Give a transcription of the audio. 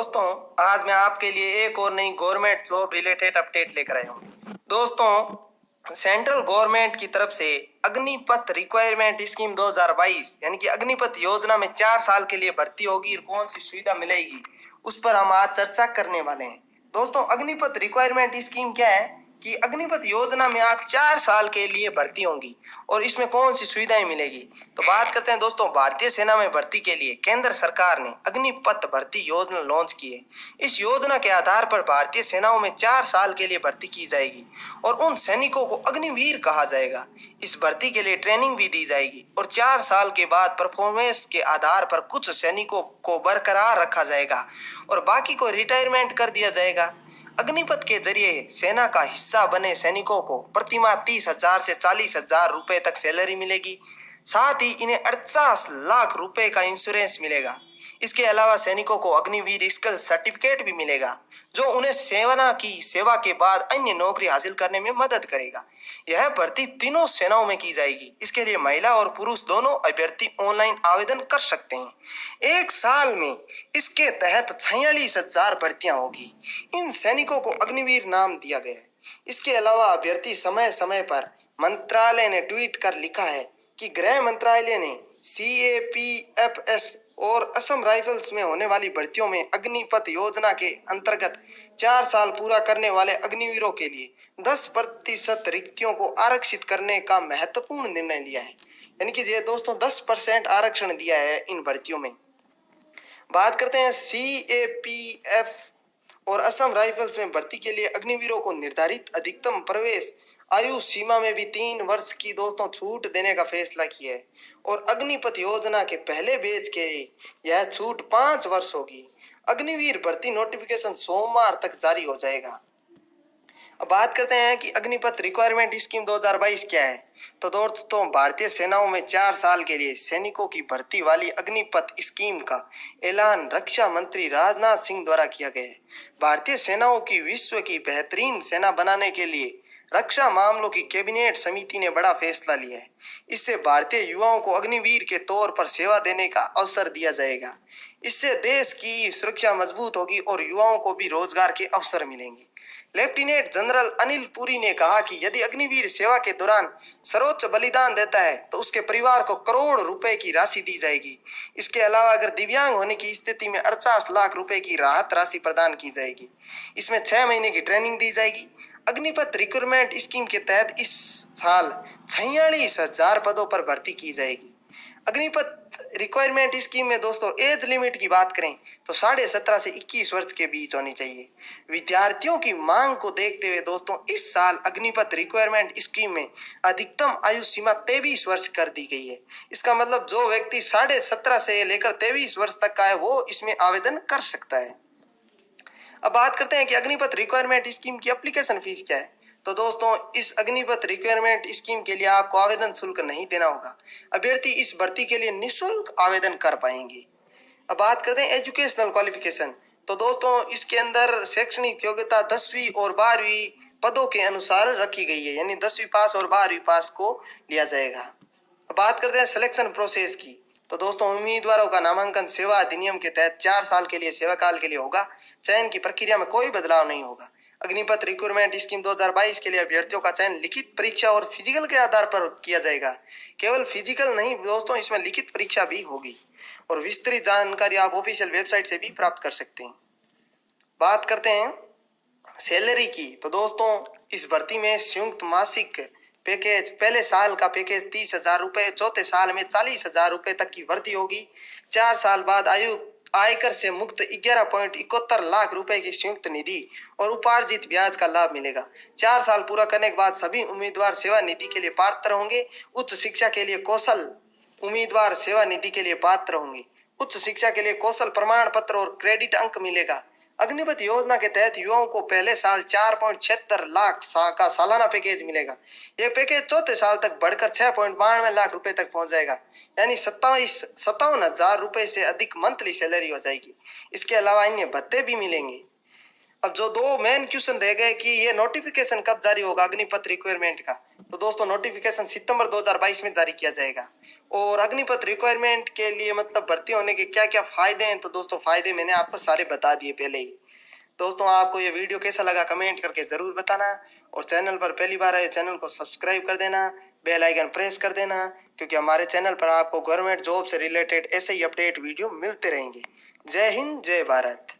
दोस्तों, आज मैं आपके लिए एक और नई गवर्नमेंट जॉब रिलेटेड अपडेट लेकर आया हूँ। दोस्तों, सेंट्रल गवर्नमेंट की तरफ से अग्निपथ रिक्वायरमेंट स्कीम 2022 यानी कि अग्निपथ योजना में 4 साल के लिए भर्ती होगी और कौन सी सुविधा मिलेगी उस पर हम आज चर्चा करने वाले हैं। दोस्तों, अग्निपथ रिक्वायरमेंट स्कीम क्या है कि अग्निपथ योजना में आप 4 साल के लिए भर्ती होंगी और इसमें कौन सी सुविधाएं मिलेगी। तो बात करते हैं दोस्तों, भारतीय सेना में भर्ती के लिए केंद्र सरकार ने अग्निपथ भर्ती योजना लॉन्च की है। इस योजना के आधार पर भारतीय सेनाओं में 4 साल के लिए भर्ती की जाएगी और उन सैनिकों को अग्निवीर कहा जाएगा। इस भर्ती के लिए ट्रेनिंग भी दी जाएगी और 4 साल के बाद परफॉर्मेंस के आधार पर कुछ सैनिकों को बरकरार रखा जाएगा और बाकी को रिटायरमेंट कर दिया जाएगा। अग्निपथ के जरिए सेना का हिस्सा बने सैनिकों को प्रतिमाह 30,000 से 40,000 रुपए तक सैलरी मिलेगी। साथ ही इन्हें 48 लाख रुपए का इंश्योरेंस मिलेगा। इसके अलावा सैनिकों को अग्निवीर स्किल सर्टिफिकेट भी मिलेगा जो उन्हें सेना की सेवा के बाद अन्य नौकरी हासिल करने में मदद करेगा। यह भर्ती तीनों सेनाओं में की जाएगी। इसके लिए महिला और पुरुष दोनों अभ्यर्थी ऑनलाइन आवेदन कर सकते हैं। 1 साल में इसके तहत 46,000 भर्तियां होगी। इन सैनिकों को अग्निवीर नाम दिया गया है। इसके अलावा अभ्यर्थी समय समय पर मंत्रालय ने ट्वीट कर लिखा है कि गृह मंत्रालय ने CAPFS और असम राइफल्स में होने वाली भर्तियों में अग्निपथ योजना के अंतर्गत 4 साल पूरा करने वाले अग्निवीरों के लिए 10% रिक्तियों को आरक्षित करने का महत्वपूर्ण निर्णय लिया है। यानी कि ये दोस्तों 10% आरक्षण दिया है इन भर्तियों में। बात करते हैं CAPF और असम राइफल्स में भर्ती के लिए अग्निवीरों को निर्धारित अधिकतम प्रवेश आयु सीमा में भी 3 वर्ष की दोस्तों छूट देने का फैसला किया है और अग्निपथ योजना के पहले बैच के यह छूट 5 वर्ष होगी। अग्निवीर भर्ती नोटिफिकेशन सोमवार तक जारी हो जाएगा। अब बात करते हैं कि अग्निपथ रिक्वायरमेंट स्कीम 2022 क्या है। तो दोस्तों, भारतीय सेनाओं में 4 साल के लिए सैनिकों की भर्ती वाली अग्निपथ स्कीम का ऐलान रक्षा मंत्री राजनाथ सिंह द्वारा किया गया है। भारतीय सेनाओं की विश्व की बेहतरीन सेना बनाने के लिए रक्षा मामलों की कैबिनेट समिति ने बड़ा फैसला लिया है। इससे भारतीय युवाओं को अग्निवीर के तौर पर सेवा देने का अवसर दिया जाएगा। इससे देश की सुरक्षा मजबूत होगी और युवाओं को भी रोजगार के अवसर मिलेंगे। लेफ्टिनेंट जनरल अनिल पुरी ने कहा कि यदि अग्निवीर सेवा के दौरान सर्वोच्च बलिदान देता है तो उसके परिवार को करोड़ रुपए की राशि दी जाएगी। इसके अलावा अगर दिव्यांग होने की स्थिति में 48 लाख रुपए की राहत राशि प्रदान की जाएगी। इसमें 6 महीने की ट्रेनिंग दी जाएगी। अग्निपथ रिक्रूटमेंट स्कीम के तहत इस साल 46,000 पदों पर भर्ती की जाएगी। अग्निपथ रिक्वायरमेंट स्कीम में दोस्तों एज लिमिट की बात करें तो 17.5 से 21 वर्ष के बीच होनी चाहिए। विद्यार्थियों की मांग को देखते हुए दोस्तों इस साल अग्निपथ रिक्वायरमेंट स्कीम में अधिकतम आयु सीमा 23 वर्ष कर दी गई है। इसका मतलब जो व्यक्ति 17.5 से लेकर 23 वर्ष तक का है वो इसमें आवेदन कर सकता है। अब बात करते हैं कि अग्निपथ रिक्वायरमेंट स्कीम की एप्लीकेशन फीस क्या है। तो दोस्तों, इस अग्निपथ रिक्वायरमेंट स्कीम के लिए आपको आवेदन शुल्क नहीं देना होगा। अभ्यर्थी इस भर्ती के लिए निःशुल्क आवेदन कर पाएंगे। अब बात करते हैं एजुकेशनल क्वालिफिकेशन। तो दोस्तों, इसके अंदर शैक्षणिक योग्यता 10वीं और 12वीं पदों के अनुसार रखी गई है, यानी 10वीं पास और 12वीं पास को लिया जाएगा। अब बात करते हैं सिलेक्शन प्रोसेस की। तो दोस्तों, उम्मीदवारों का नामांकन सेवा अधिनियम के तहत 4 साल के लिए सेवा काल के लिए होगा। चयन की प्रक्रिया में कोई बदलाव नहीं होगा। अग्निपथ रिक्रूटमेंट स्कीम 2022 के लिए अभ्यर्थियों का चयन लिखित परीक्षा और फिजिकल के आधार पर किया जाएगा। केवल फिजिकल नहीं दोस्तों, इसमें लिखित परीक्षा भी होगी और विस्तृत जानकारी आप ऑफिशियल वेबसाइट से भी प्राप्त कर सकते हैं। बात करते हैं सैलरी की। तो दोस्तों, इस भर्ती में संयुक्त मासिक पैकेज पहले साल का पैकेज 30,000 रुपये, चौथे साल में 40,000 रुपये तक की वृद्धि होगी। 4 साल बाद आयकर से मुक्त 11.71 लाख रुपए की संयुक्त निधि और उपार्जित ब्याज का लाभ मिलेगा। 4 साल पूरा करने के बाद सभी उम्मीदवार सेवा निधि के लिए पात्र होंगे। उच्च शिक्षा के लिए कौशल उम्मीदवार सेवा निधि के लिए पात्र होंगे। उच्च शिक्षा के लिए कौशल प्रमाण पत्र और क्रेडिट अंक मिलेगा। अग्निपथ योजना के तहत युवाओं को पहले साल 4.76 लाख का सालाना पैकेज मिलेगा। यह पैकेज चौथे साल तक बढ़कर 6.92 लाख रुपए तक पहुंच जाएगा, यानी 57,000 रुपए से अधिक मंथली सैलरी हो जाएगी। इसके अलावा अन्य भत्ते भी मिलेंगे। अब जो 2 मेन क्वेश्चन रह गए कि ये नोटिफिकेशन कब जारी होगा अग्निपथ रिक्वायरमेंट का, तो दोस्तों नोटिफिकेशन सितंबर 2022 में जारी किया जाएगा। और अग्निपथ रिक्वायरमेंट के लिए मतलब भर्ती होने के क्या क्या फायदे हैं, तो दोस्तों फायदे मैंने आपको सारे बता दिए पहले ही। दोस्तों आपको ये वीडियो कैसा लगा कमेंट करके ज़रूर बताना, और चैनल पर पहली बार आए चैनल को सब्सक्राइब कर देना, बेल आइकन प्रेस कर देना, क्योंकि हमारे चैनल पर आपको गवर्नमेंट जॉब से रिलेटेड ऐसे ही अपडेट वीडियो मिलते रहेंगे। जय हिंद, जय भारत।